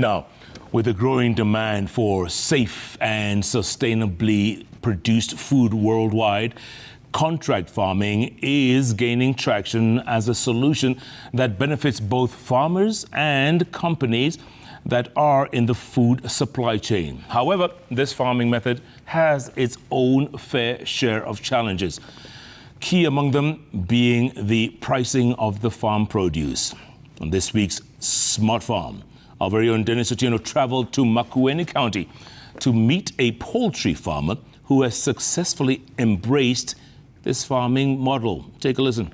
Now, with a growing demand for safe and sustainably produced food worldwide, contract farming is gaining traction as a solution that benefits both farmers and companies that are in the food supply chain. However, this farming method has its own fair share of challenges, key among them being the pricing of the farm produce. On this week's Smart Farm, our very own Dennis Otieno traveled to Makueni County to meet a poultry farmer who has successfully embraced this farming model. Take a listen.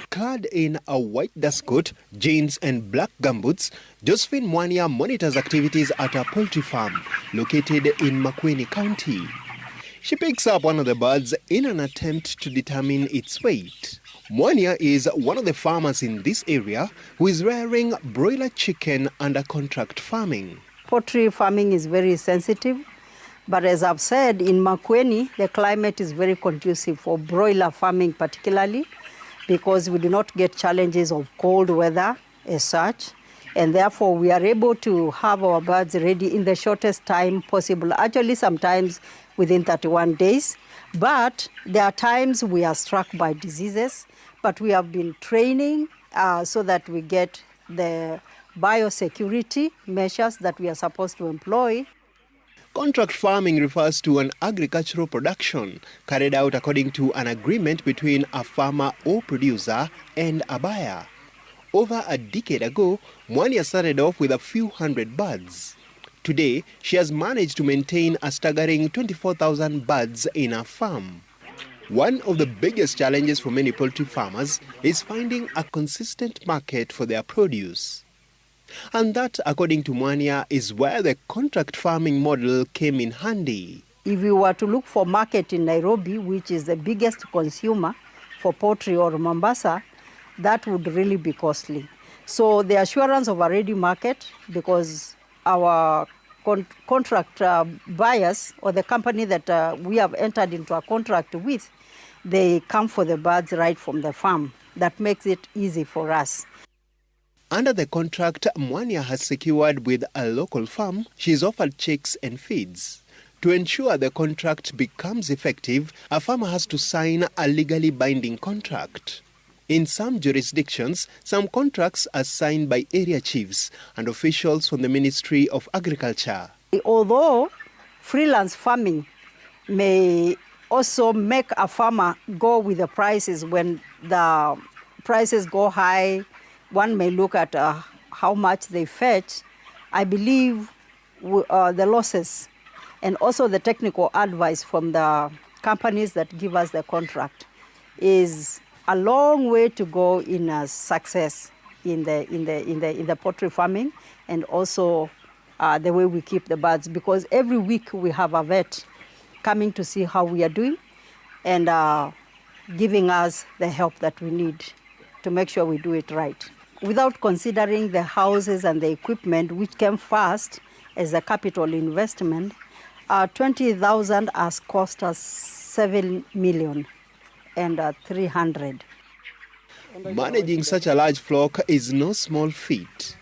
Clad in a white dust coat, jeans and black gumboots, Josephine Mwania monitors activities at a poultry farm located in Makueni County. She picks up one of the birds in an attempt to determine its weight. Mwania is one of the farmers in this area who is rearing broiler chicken under contract farming. Poultry farming is very sensitive, but as I've said, in Makueni, the climate is very conducive for broiler farming particularly, because we do not get challenges of cold weather as such, and therefore we are able to have our birds ready in the shortest time possible, actually sometimes within 31 days. But there are times we are struck by diseases, but we have been training so that we get the biosecurity measures that we are supposed to employ. Contract farming refers to an agricultural production carried out according to an agreement between a farmer or producer and a buyer. Over a decade ago, Mwania started off with a few hundred birds. Today, she has managed to maintain a staggering 24,000 birds in her farm. One of the biggest challenges for many poultry farmers is finding a consistent market for their produce. And that, according to Mwania, is where the contract farming model came in handy. If you were to look for market in Nairobi, which is the biggest consumer for poultry, or Mombasa, that would really be costly. So the assurance of a ready market, because our contract buyers, or the company that we have entered into a contract with, they come for the birds right from the farm. That makes it easy for us. Under the contract Mwania has secured with a local farm, she is offered chicks and feeds. To ensure the contract becomes effective, a farmer has to sign a legally binding contract. In some jurisdictions, some contracts are signed by area chiefs and officials from the Ministry of Agriculture. Although freelance farming may also make a farmer go with the prices, when the prices go high, one may look at how much they fetch. I believe the losses and also the technical advice from the companies that give us the contract is a long way to go in success in the poultry farming, and also the way we keep the birds, because every week we have a vet coming to see how we are doing and giving us the help that we need to make sure we do it right. Without considering the houses and the equipment, which came first as a capital investment, 20,000 has cost us 7,300,000. Managing such a large flock is no small feat.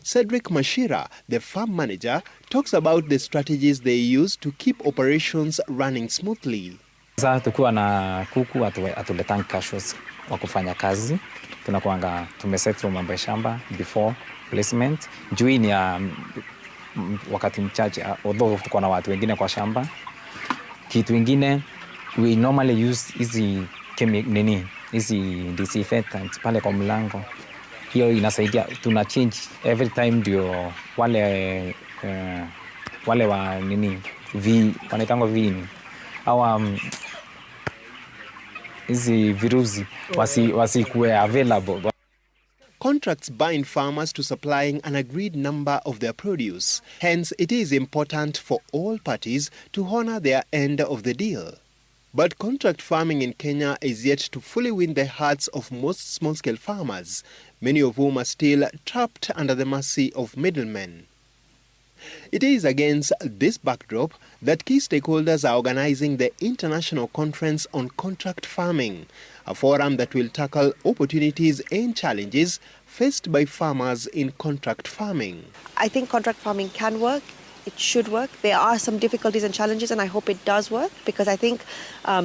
Cedric Mashira, the farm manager, talks about the strategies they use to keep operations running smoothly. Sasa tukiwa na kuku atuletang cashews wa kufanya kazi, tunakuanga tumesettle mambo ya shamba before placement. Juu ni wakati mchache, although tuko na watu wengine kwa shamba. Kitu kingine, we normally use hizi disinfectants pale kwa mlango. Hiyo inasaidia, tuna change every time, ndio wale wa wanaitangwa vini au hizi virusi wasikuwe available. Contracts bind farmers to supplying an agreed number of their produce. Hence, it is important for all parties to honor their end of the deal. But contract farming in Kenya is yet to fully win the hearts of most small-scale farmers, many of whom are still trapped under the mercy of middlemen. It is against this backdrop that key stakeholders are organizing the International Conference on Contract Farming, a forum that will tackle opportunities and challenges faced by farmers in contract farming. I think contract farming can work. It should work. There are some difficulties and challenges, and I hope it does work, because I think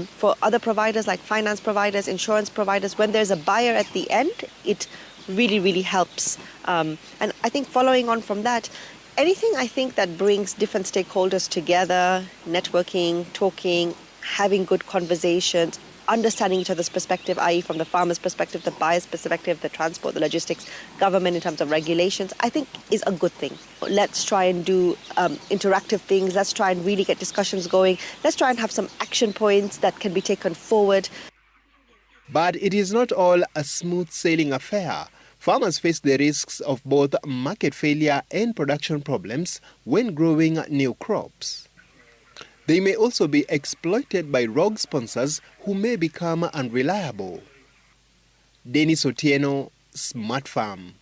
for other providers like finance providers, insurance providers, when there's a buyer at the end, it really, really helps. And I think following on from that, anything I think that brings different stakeholders together, networking, talking, having good conversations, understanding each other's perspective, i.e. from the farmer's perspective, the buyer's perspective, the transport, the logistics, government in terms of regulations, I think is a good thing. Let's try and do interactive things. Let's try and really get discussions going. Let's try and have some action points that can be taken forward. But it is not all a smooth sailing affair. Farmers face the risks of both market failure and production problems when growing new crops. They may also be exploited by rogue sponsors who may become unreliable. Dennis Otieno, Smart Farm.